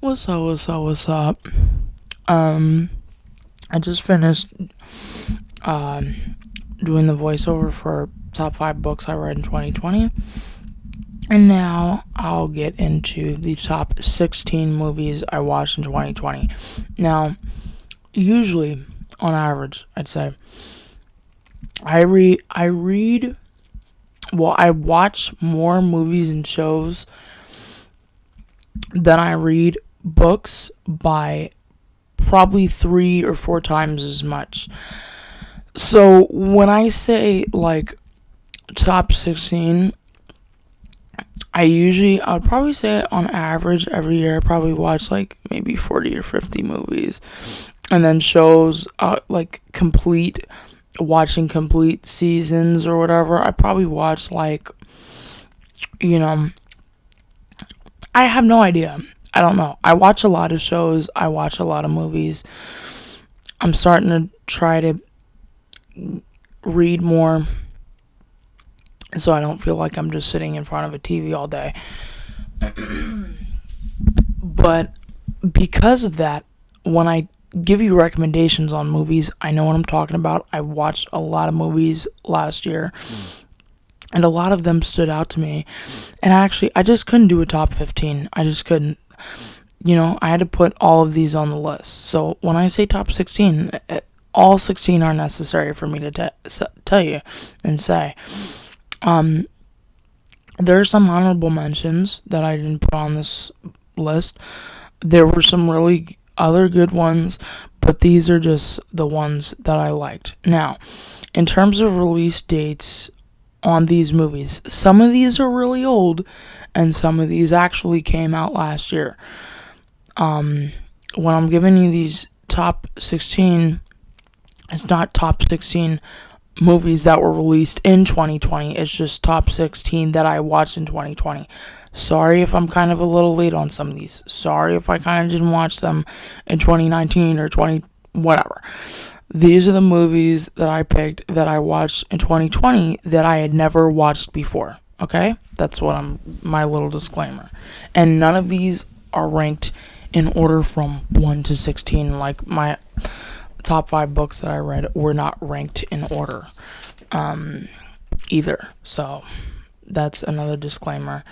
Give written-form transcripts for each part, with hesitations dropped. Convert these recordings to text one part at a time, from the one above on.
What's up? Um, I just finished doing the voiceover for top 5 books I read in 2020, and now I'll get into the top 16 movies I watched in 2020. Now, usually, on average, I'd say I watch more movies and shows than I read books by probably 3 or 4 times as much. So when I say like top 16, I'd probably say on average every year I probably watch like maybe 40 or 50 movies. And then shows like watching complete seasons or whatever. I probably watch like, you know, I have no idea. I don't know. I watch a lot of shows. I watch a lot of movies. I'm starting to try to read more so I don't feel like I'm just sitting in front of a TV all day. But because of that, when I give you recommendations on movies, I know what I'm talking about. I watched a lot of movies last year, and a lot of them stood out to me. And I just couldn't do a top 15. I just couldn't. I had to put all of these on the list. So when I say top 16, all 16 are necessary for me to tell you and say. There are some honorable mentions that I didn't put on this list. There were some really other good ones, but these are just the ones that I liked. Now, in terms of release dates on these movies, some of these are really old, and some of these actually came out last year. When I'm giving you these top 16, it's not top 16 movies that were released in 2020. It's just top 16 that I watched in 2020. Sorry if I'm kind of a little late on some of these. Sorry if I kind of didn't watch them in 2019 or whatever. These are the movies that I picked that I watched in 2020 that I had never watched before. Okay? That's my little disclaimer. And none of these are ranked in order from 1 to 16. Like my top 5 books that I read were not ranked in order either. So that's another disclaimer.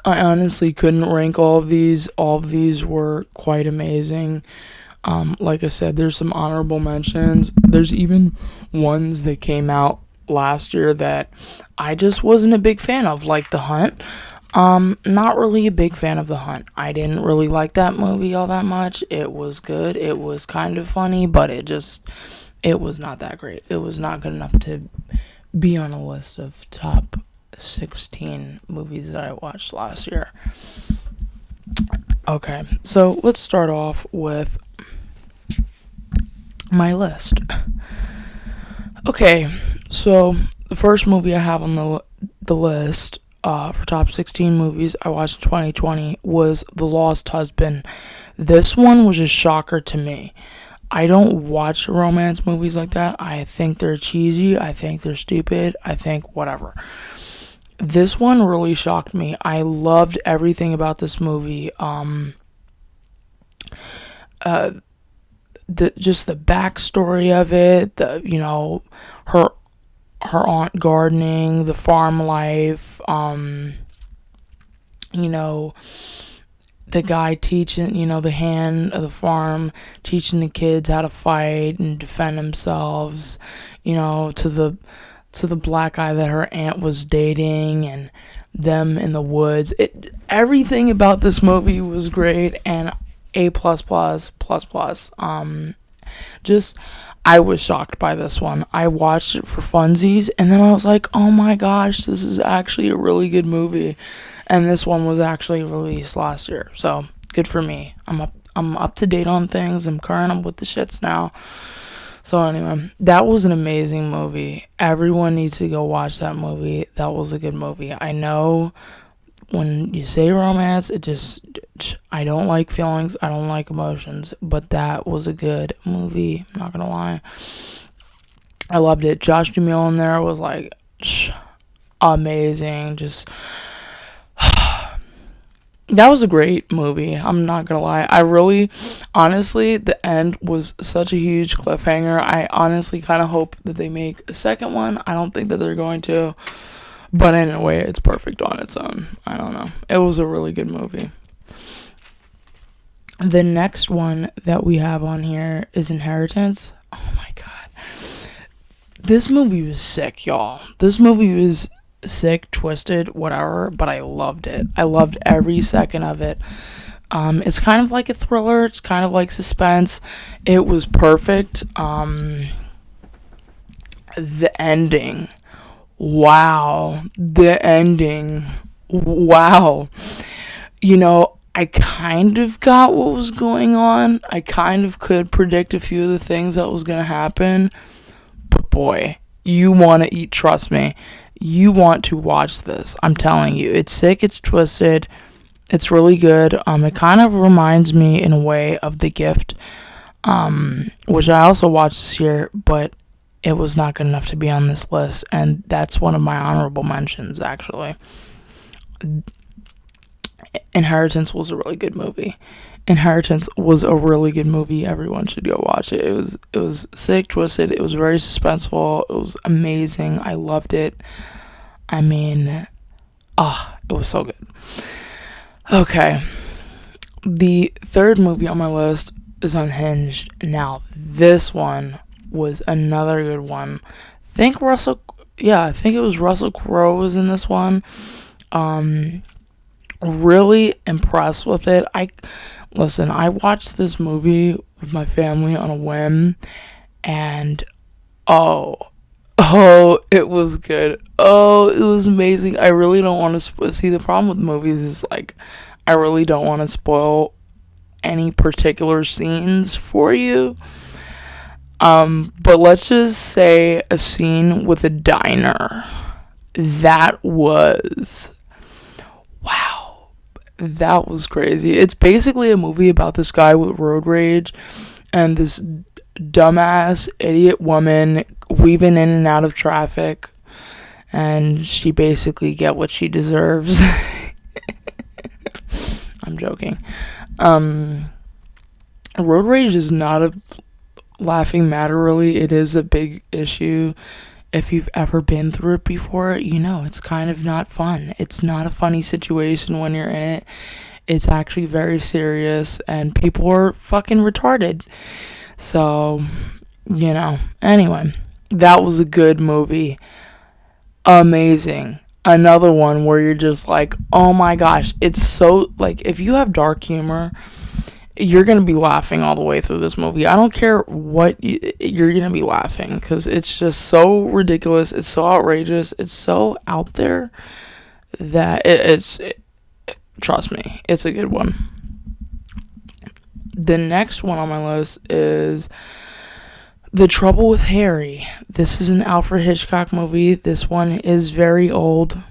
I honestly couldn't rank all of these. All of these were quite amazing. Like I said, there's some honorable mentions. There's even ones that came out last year that I just wasn't a big fan of, like The Hunt. Not really a big fan of The Hunt. I didn't really like that movie all that much. It was good. It was kind of funny, but it was not that great. It was not good enough to be on a list of top 16 movies that I watched last year. Okay, so let's start off with my list. Okay, so the first movie I have on the list for top 16 movies I watched in 2020 was The Lost Husband. This one was a shocker to me. I don't watch romance movies like that. I think they're cheesy. I think they're stupid. I think whatever. This one really shocked me. I loved everything about this movie. Just the backstory of it. Her aunt gardening, the farm life, the guy teaching, the hand of the farm, teaching the kids how to fight and defend themselves, to the black guy that her aunt was dating, and them in the woods. Everything about this movie was great, and A+++++. I was shocked by this one. I watched it for funsies, and then I was like, oh my gosh, this is actually a really good movie. And this one was actually released last year, so good for me. I'm up to date on things. I'm current. I'm with the shits now. So anyway, that was an amazing movie. Everyone needs to go watch that movie. That was a good movie. I know when you say romance, I don't like feelings, I don't like emotions, but that was a good movie, I'm not gonna lie. I loved it. Josh Duhamel in there was like amazing. Just that was a great movie. I'm not gonna lie. I really, honestly, the end was such a huge cliffhanger. I honestly kind of hope that they make a second one. I don't think that they're going to, but in a way, it's perfect on its own. I don't know. It was a really good movie. The next one that we have on here is Inheritance. Oh my god. This movie was sick, y'all. This movie was sick, twisted, whatever, but I loved it. I loved every second of it. It's kind of like a thriller. It's kind of like suspense. It was perfect. The ending. Wow. The ending. Wow. You know, I kind of got what was going on. I kind of could predict a few of the things that was going to happen. But boy, you want to eat, trust me. You want to watch this. I'm telling you. It's sick, it's twisted. It's really good. It kind of reminds me in a way of The Gift, which I also watched this year, but it was not good enough to be on this list, and that's one of my honorable mentions, actually. Inheritance was a really good movie. Inheritance was a really good movie. Everyone should go watch it. It was sick, twisted. It was very suspenseful. It was amazing. I loved it. I mean, it was so good. Okay. The third movie on my list is Unhinged. Now, this one was another good one. I think it was Russell Crowe was in this one. Really impressed with it. I watched this movie with my family on a whim, and it was good. It was amazing. I really don't want to see, the problem with movies is like I really don't want to spoil any particular scenes for you. But let's just say a scene with a diner. That was wow. That was crazy. It's basically a movie about this guy with road rage and this dumbass idiot woman weaving in and out of traffic, and she basically get what she deserves. I'm joking. Road rage is not a laughing matter, really. It is a big issue. If you've ever been through it before, you know it's kind of not fun. It's not a funny situation when you're in it. It's actually very serious, and people are fucking retarded. So, anyway, that was a good movie. Amazing. Another one where you're just like, oh my gosh, it's so, like, if you have dark humor, you're going to be laughing all the way through this movie. I don't care what, you're going to be laughing, because it's just so ridiculous. It's so outrageous. It's so out there that trust me, it's a good one. The next one on my list is The Trouble with Harry. This is an Alfred Hitchcock movie. This one is very old.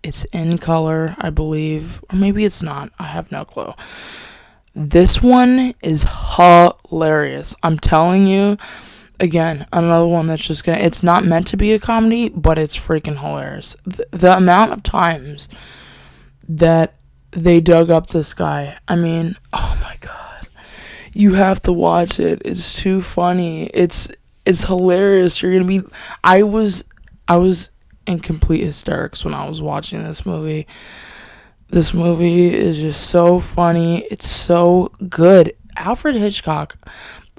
It's in color, I believe. Or maybe it's not. I have no clue. This one is hilarious. I'm telling you. Again, another one that's just gonna... It's not meant to be a comedy, but it's freaking hilarious. The amount of times that they dug up this guy. I mean, oh my god. You have to watch it. It's too funny. It's hilarious. You're gonna be... I was in complete hysterics when I was watching this movie. This movie is just so funny. It's so good. Alfred Hitchcock,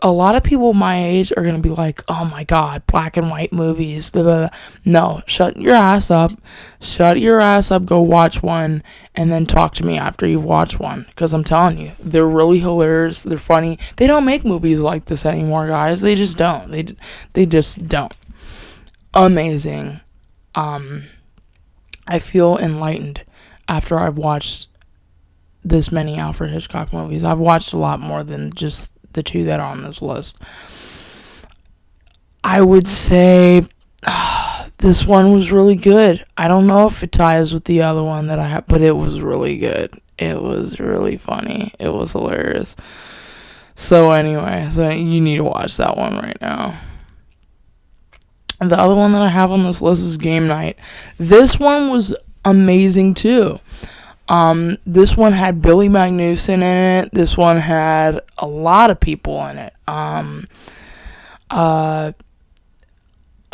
a lot of people my age are going to be like, oh my god, black and white movies. Blah, blah, blah. No, shut your ass up. Shut your ass up, go watch one, and then talk to me after you've watched one. Because I'm telling you, they're really hilarious. They're funny. They don't make movies like this anymore, guys. They just don't. They just don't. Amazing. I feel enlightened after I've watched this many Alfred Hitchcock movies. I've watched a lot more than just the two that are on this list. I would say this one was really good. I don't know if it ties with the other one that I have, but it was really good. It was really funny. It was hilarious. So anyway, you need to watch that one right now. The other one that I have on this list is Game Night. This one was amazing too. This one had Billy Magnuson in it. This one had a lot of people in it.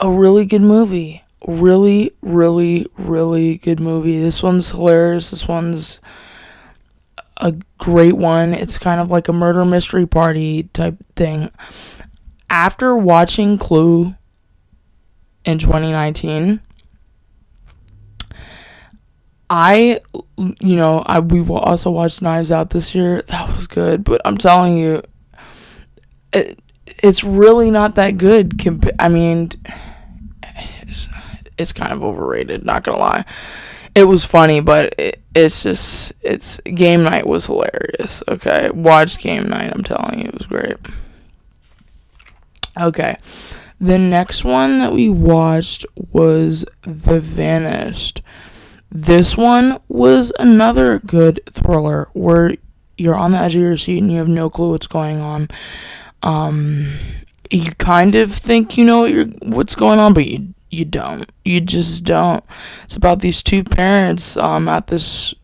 A really good movie. Really, really, really good movie. This one's hilarious. This one's a great one. It's kind of like a murder mystery party type thing. After watching Clue in 2019, we will also watch Knives Out this year. That was good, but I'm telling you, it's really not that good. It's kind of overrated, not gonna lie. It was funny, but it's Game Night was hilarious. Okay, watch Game Night. I'm telling you, it was great. Okay, the next one that we watched was The Vanished. This one was another good thriller where you're on the edge of your seat and you have no clue what's going on. You kind of think you know what's going on, but you don't. You just don't. It's about these two parents at this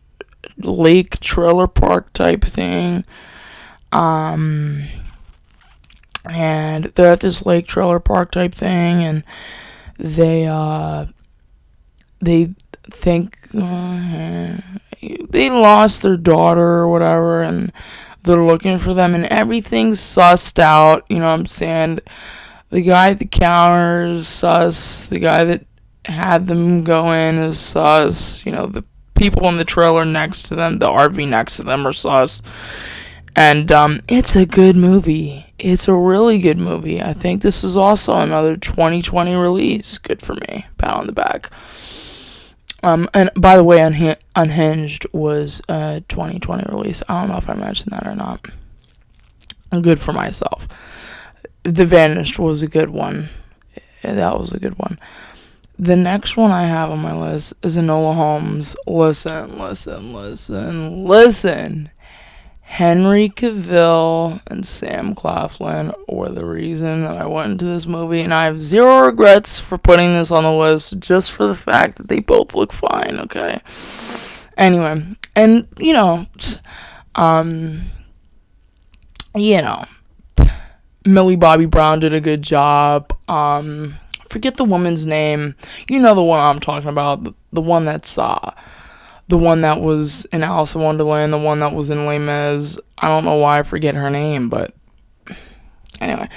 lake trailer park type thing. And they're at this lake trailer park type thing, and they think they lost their daughter or whatever, and they're looking for them, and everything's sussed out. You know what I'm saying? The guy at the counter is sus. The guy that had them go in is sus. The people in the trailer next to them, the RV next to them, are sus. And it's a good movie. It's a really good movie. I think this is also another 2020 release. Good for me. Pat on the back. And by the way, Unhinged was a 2020 release. I don't know if I mentioned that or not. I'm good for myself. The Vanished was a good one. That was a good one. The next one I have on my list is Enola Holmes. Listen. Henry Cavill and Sam Claflin were the reason that I went into this movie, and I have zero regrets for putting this on the list, just for the fact that they both look fine, okay? Anyway, and, Millie Bobby Brown did a good job. Forget the woman's name. You know the one I'm talking about, the one that's, the one that was in Alice in Wonderland, the one that was in Les Mis. I don't know why I forget her name, but anyway,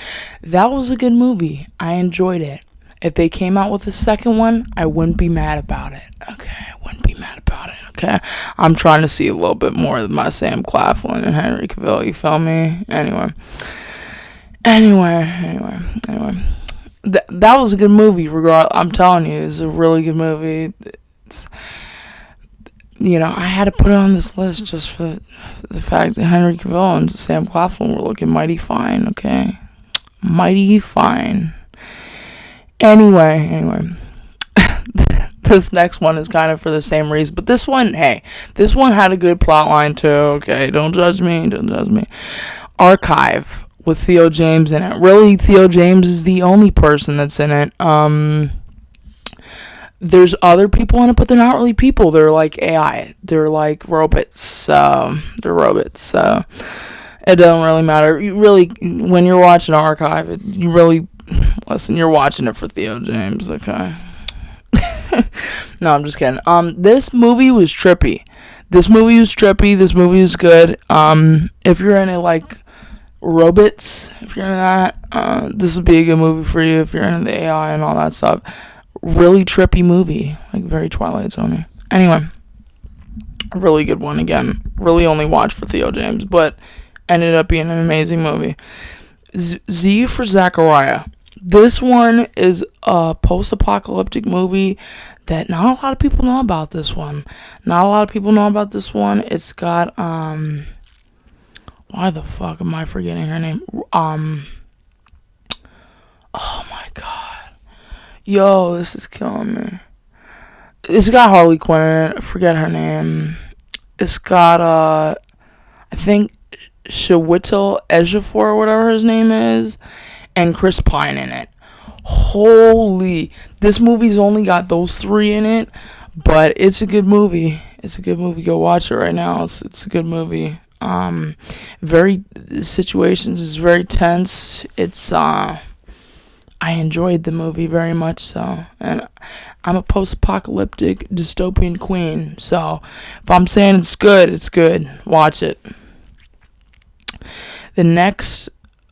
that was a good movie. I enjoyed it. If they came out with a second one, I wouldn't be mad about it. Okay, I wouldn't be mad about it. Okay, I'm trying to see a little bit more of my Sam Claflin and Henry Cavill. You feel me? Anyway. That was a good movie. I'm telling you, it's a really good movie. I had to put it on this list just for the fact that Henry Cavill and Sam Claflin were looking mighty fine, okay? Mighty fine. Anyway. This next one is kind of for the same reason, but this one had a good plot line too, okay? Don't judge me. Archive with Theo James in it. Really, Theo James is the only person that's in it. There's other people in it, but they're not really people. They're like AI. They're like robots. So it doesn't really matter. When you're watching Archive, you're watching it for Theo James, okay? No, I'm just kidding. This movie was trippy. This movie was good. If you're into, like, robots, if you're into that, this would be a good movie for you. If you're into the AI and all that stuff. Really trippy movie, like very Twilight Zone. Anyway, really good one again. Really only watched for Theo James, but ended up being an amazing movie. Z for Zechariah. This one is a post-apocalyptic movie that not a lot of people know about. It's got why the fuck am I forgetting her name? Oh my god. Yo, this is killing me. It's got Harley Quinn in it. I forget her name. It's got, I think, Chiwetel Ejiofor, or whatever his name is, and Chris Pine in it. Holy. This movie's only got those three in it, but it's a good movie. It's a good movie. Go watch it right now. It's a good movie. Very situations is very tense. It's I enjoyed the movie very much so, and I'm a post-apocalyptic dystopian queen. So if I'm saying it's good, it's good. Watch it. The next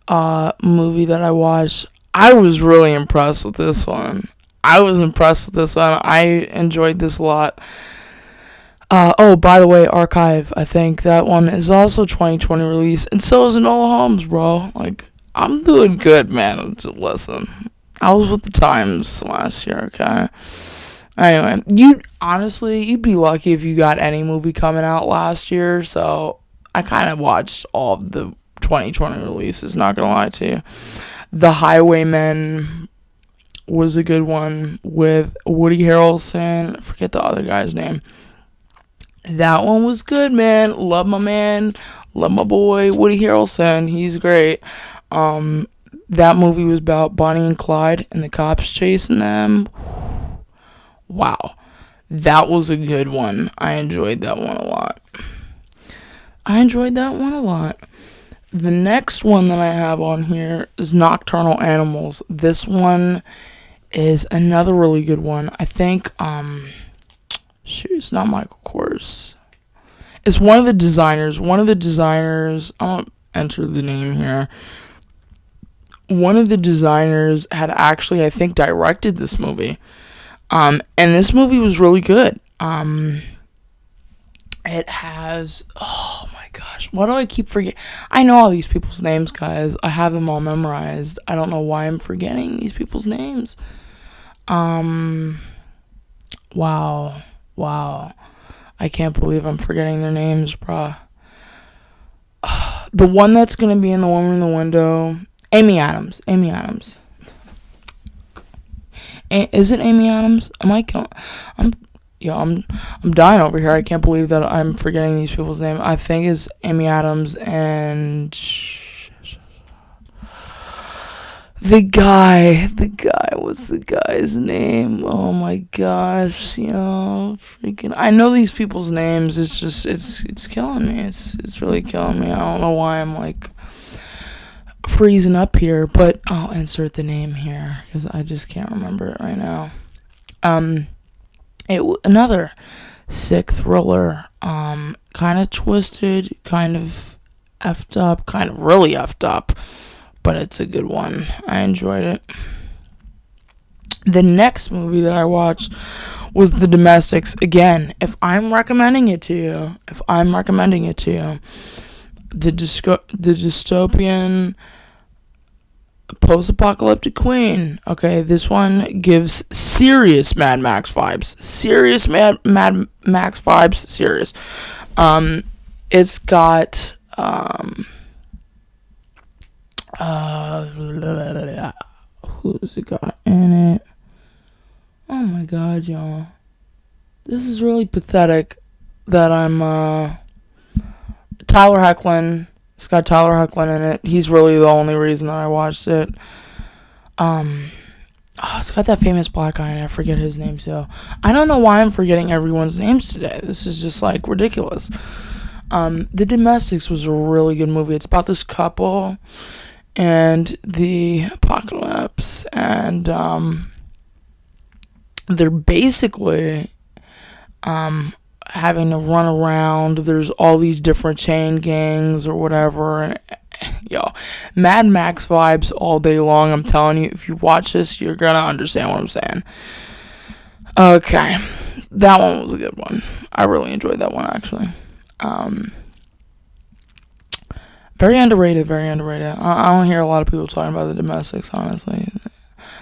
movie that I watched, I was really impressed with this one. I enjoyed this a lot. Oh, by the way, Archive. I think that one is also 2020 release, and so is Enola Holmes, bro. Like, I'm doing good, man. Just listen, I was with the times last year. Okay. Anyway, you'd be lucky if you got any movie coming out last year. So I kind of watched all of the 2020 releases. Not gonna lie to you. The Highwaymen was a good one with Woody Harrelson. I forget the other guy's name. That one was good, man. Love my man. Love my boy Woody Harrelson. He's great. That movie was about Bonnie and Clyde and the cops chasing them. Wow. That was a good one. I enjoyed that one a lot. The next one that I have on here is Nocturnal Animals. This one is another really good one. I think, it's not Michael Kors. It's one of the designers. I don't enter the name here. One of the designers had actually, I think, directed this movie. And this movie was really good. It has, oh my gosh, why do I keep forgetting? I know all these people's names, guys. I have them all memorized. I don't know why I'm forgetting these people's names. Wow. I can't believe I'm forgetting their names, bruh. The one that's gonna be in The Woman in the Window, Amy Adams. Is it Amy Adams? I'm dying over here. I can't believe that I'm forgetting these people's names. I think it's Amy Adams and the guy. What's the guy's name? Oh my gosh, freaking. I know these people's names. It's just, it's killing me. It's really killing me. I don't know why I'm like freezing up here, but I'll insert the name here because I just can't remember it right now. Another sick thriller, kind of twisted, kind of effed up, kind of really effed up, but it's a good one. I enjoyed it. The next movie that I watched was The Domestics. Again, if I'm recommending it to you, the dystopian post-apocalyptic queen. Okay, this one gives serious Mad Max vibes. Serious. It's got who's it got in it? Oh my god, y'all. This is really pathetic that I'm Tyler Hoechlin. It's got Tyler Hoechlin in it. He's really the only reason that I watched it. It's got that famous black guy, and I forget his name too. I don't know why I'm forgetting everyone's names today. This is just like ridiculous. The Domestics was a really good movie. It's about this couple and the apocalypse, and they're basically having to run around. There's all these different chain gangs or whatever, and Mad Max vibes all day long. I'm telling you, if you watch this, you're gonna understand what I'm saying. Okay, that one was a good one. I really enjoyed that one, actually. Very underrated. I don't hear a lot of people talking about The Domestics, honestly.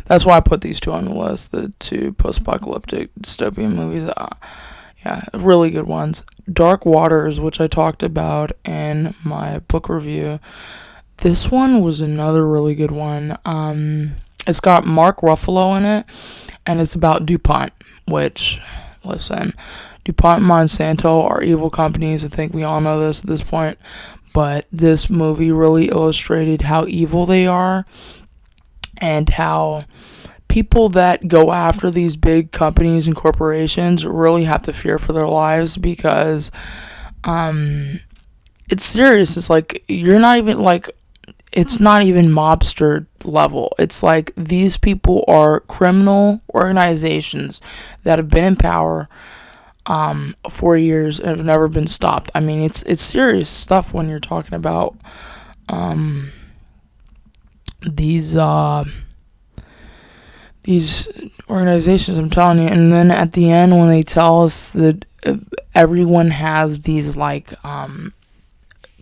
That's why I put these two on the list, the two post-apocalyptic dystopian movies. Really good ones. Dark Waters, which I talked about in my book review. This one was another really good one. It's got Mark Ruffalo in it, and it's about DuPont, which, listen, DuPont and Monsanto are evil companies. I think we all know this at this point. But this movie really illustrated how evil they are and how people that go after these big companies and corporations really have to fear for their lives, because it's serious. It's like, you're not even like, it's not even mobster level. It's like, these people are criminal organizations that have been in power for years and have never been stopped. I mean, it's serious stuff when you're talking about these organizations, I'm telling you. And then at the end, when they tell us that everyone has these like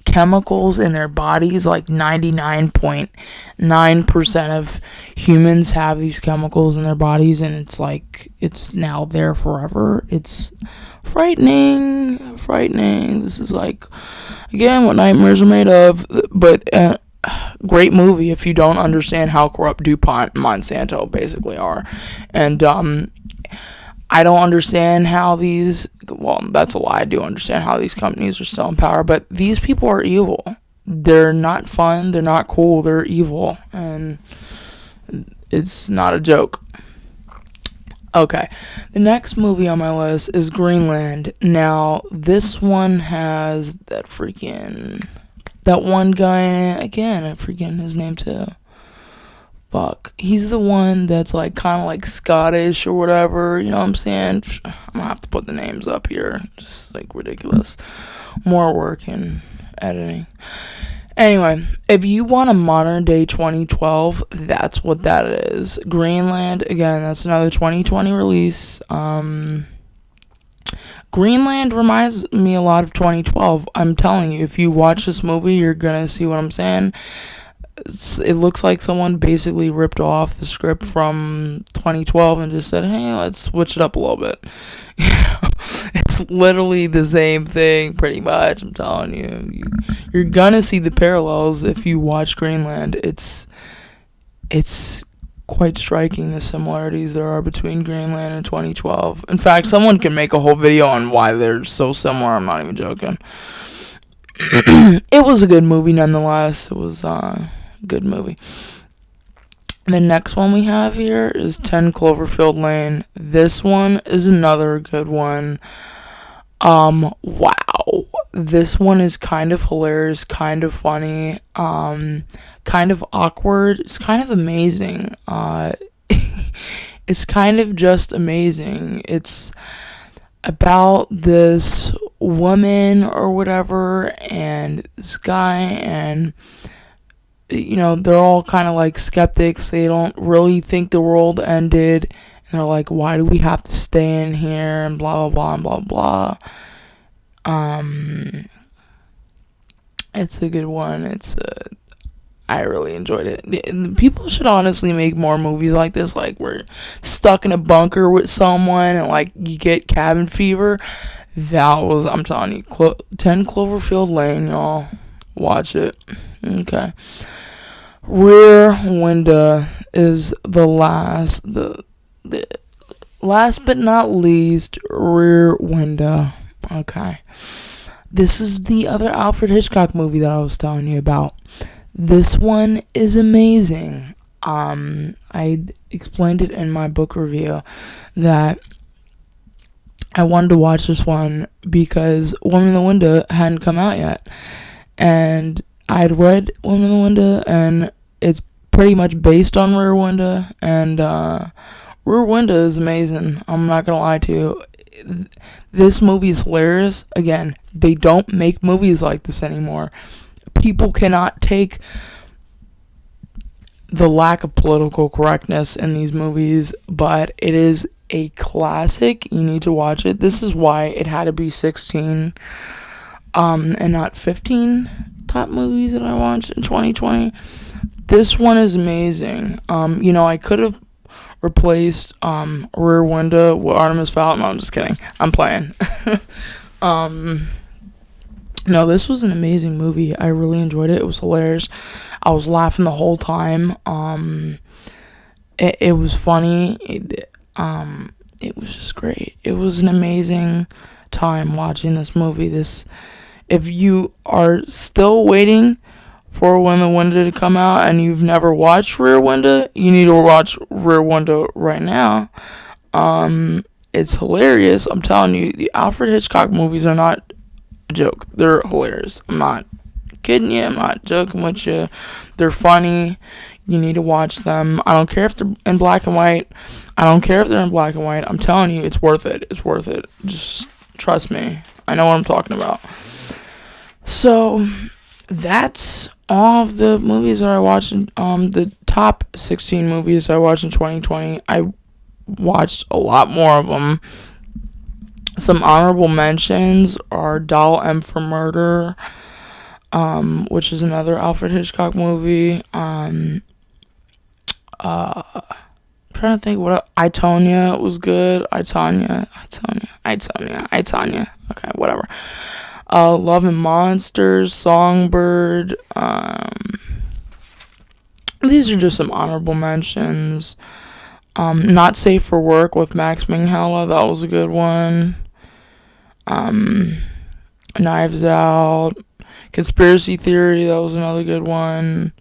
chemicals in their bodies, like 99.9% of humans have these chemicals in their bodies, and it's like, it's now there forever. It's frightening. This is like, again, what nightmares are made of. But great movie if you don't understand how corrupt DuPont and Monsanto basically are. And I don't understand how these, well, that's a lie. I do understand how these companies are still in power, but these people are evil. They're not fun. They're not cool. They're evil. And it's not a joke. Okay. The next movie on my list is Greenland. Now, this one has that one guy in it. Again, I'm forgetting his name too. Fuck. He's the one that's like kind of like Scottish or whatever. You know what I'm saying? I'm gonna have to put the names up here. Just like ridiculous. More work in editing. Anyway, if you want a modern day 2012, that's what that is. Greenland, again, that's another 2020 release. Greenland reminds me a lot of 2012. I'm telling you, if you watch this movie, you're gonna see what I'm saying. It looks like someone basically ripped off the script from 2012 and just said, hey, let's switch it up a little bit. It's literally the same thing, pretty much. I'm telling you. You're gonna see the parallels if you watch Greenland. It's quite striking, the similarities there are between Greenland and 2012. In fact, someone can make a whole video on why they're so similar. I'm not even joking. It was a good movie nonetheless. It was a good movie. The next one we have here is 10 Cloverfield Lane. This one is another good one. Wow. This one is kind of hilarious, kind of funny, kind of awkward. It's kind of amazing. It's kind of just amazing. It's about this woman or whatever and this guy, and you know, they're all kind of like skeptics. They don't really think the world ended, and they're like, why do we have to stay in here, and blah blah blah and blah blah. It's a good one. I really enjoyed it. People should honestly make more movies like this, like we're stuck in a bunker with someone and like you get cabin fever. That was, I'm telling you, 10 Cloverfield Lane, y'all. Watch it. Okay. Rear Window is the last but not least, Rear Window. Okay. This is the other Alfred Hitchcock movie that I was telling you about. This one is amazing. I explained it in my book review that I wanted to watch this one because Woman in the Window hadn't come out yet. And I'd read Woman in the Window, and it's pretty much based on Rear Window. And Rear Window is amazing. I'm not going to lie to you. This movie is hilarious. Again, they don't make movies like this anymore. People cannot take the lack of political correctness in these movies, but it is a classic. You need to watch it. This is why it had to be 16 and not 15 top movies that I watched in 2020. This one is amazing. You know, I could have replaced Rear Window with Artemis Fowl. No, I'm just kidding. I'm playing. No, this was an amazing movie. I really enjoyed it. It was hilarious. I was laughing the whole time. It was funny. It was just great. It was an amazing time watching this movie. If you are still waiting for when the window to come out and you've never watched Rear Window, you need to watch Rear Window right now. It's hilarious. I'm telling you, the Alfred Hitchcock movies are not a joke. They're hilarious. I'm not kidding you. I'm not joking with you. They're funny. You need to watch them. I don't care if they're in black and white. I'm telling you, it's worth it. It's worth it. Just trust me. I know what I'm talking about. So, that's all of the movies that I watched. The top 16 movies I watched in 2020. I watched a lot more of them. Some honorable mentions are Doll M for Murder, which is another Alfred Hitchcock movie. Trying to think what I Tonya was good. I Tonya. Okay, whatever. Love and Monsters, Songbird. These are just some honorable mentions. Not Safe for Work with Max Minghella. That was a good one. Knives Out. Conspiracy Theory. That was another good one.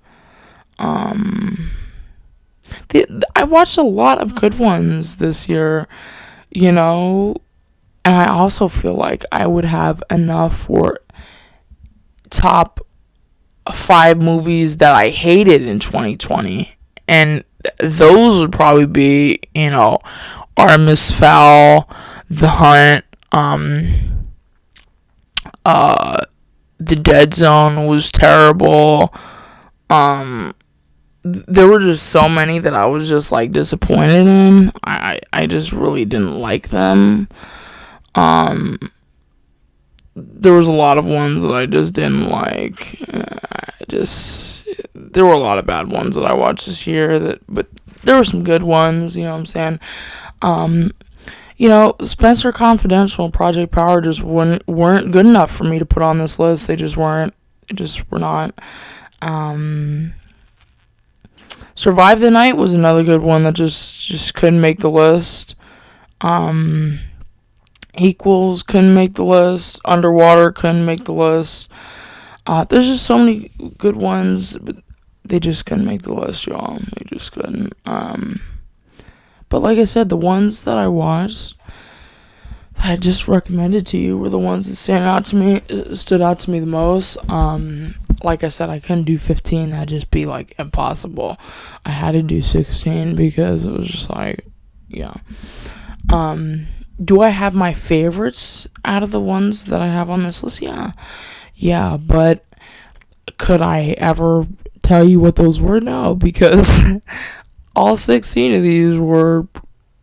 I watched a lot of good ones this year, and I also feel like I would have enough for top 5 movies that I hated in 2020, and those would probably be, Artemis Fowl, The Hunt, The Dead Zone was terrible. There were just so many that I was just disappointed in. I just really didn't like them. There was a lot of ones that I just didn't like. There were a lot of bad ones that I watched this year, but there were some good ones, you know what I'm saying? Spencer Confidential and Project Power just weren't good enough for me to put on this list. They just weren't. They just were not. Survive the Night was another good one that just couldn't make the list. Equals couldn't make the list. Underwater couldn't make the list. There's just so many good ones, but they just couldn't make the list, y'all. They just couldn't. But like I said, the ones that I watched, that I just recommended to you, were the ones that stood out to me the most. Like I said, I couldn't do 15. That'd just be impossible. I had to do 16 because it was just yeah. Do I have my favorites out of the ones that I have on this list? Yeah, but could I ever tell you what those were? No, because all 16 of these were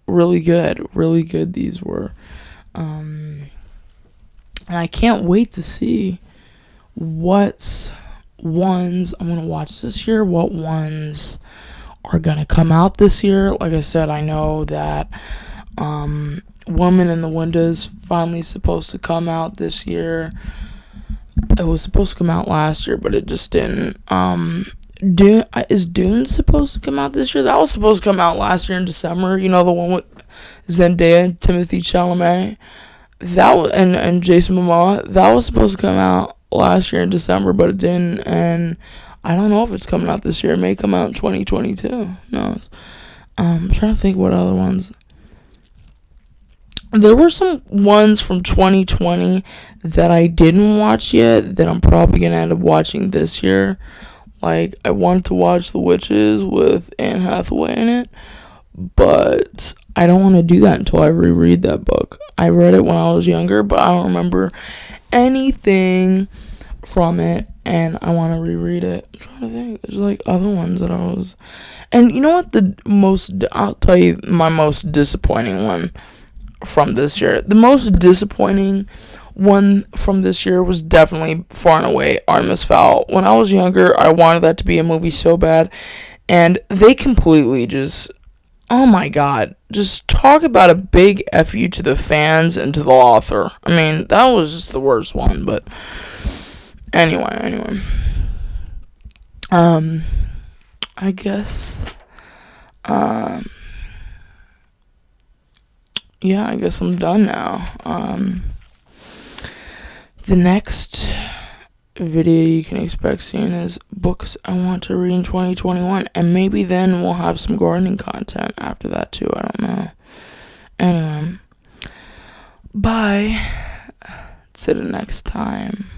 really good. Really good these were. And I can't wait to see what ones I'm going to watch this year, what ones are going to come out this year. Like I said, I know that Woman in the Window is finally supposed to come out this year. It was supposed to come out last year, but it just didn't. Is Dune supposed to come out this year? That was supposed to come out last year in December. The one with Zendaya and Timothée Chalamet. That was, and Jason Momoa. That was supposed to come out last year in December, but it didn't. And I don't know if it's coming out this year. It may come out in 2022. Who knows? I'm trying to think what other ones. There were some ones from 2020 that I didn't watch yet that I'm probably going to end up watching this year. I wanted to watch The Witches with Anne Hathaway in it, but I don't want to do that until I reread that book. I read it when I was younger, but I don't remember anything from it, and I want to reread it. I'm trying to think. There's other ones that I was... And you know what? I'll tell you my most disappointing one from this year. The most disappointing one from this year was definitely far and away Artemis Fowl. When I was younger, I wanted that to be a movie so bad, and they completely just, oh my god, just talk about a big F you to the fans and to the author. I mean, that was just the worst one, but anyway. I guess, yeah, I guess I'm done now. The next video you can expect seeing is books I want to read in 2021, and maybe then we'll have some gardening content after that too. I don't know. Anyway, bye. See you next time.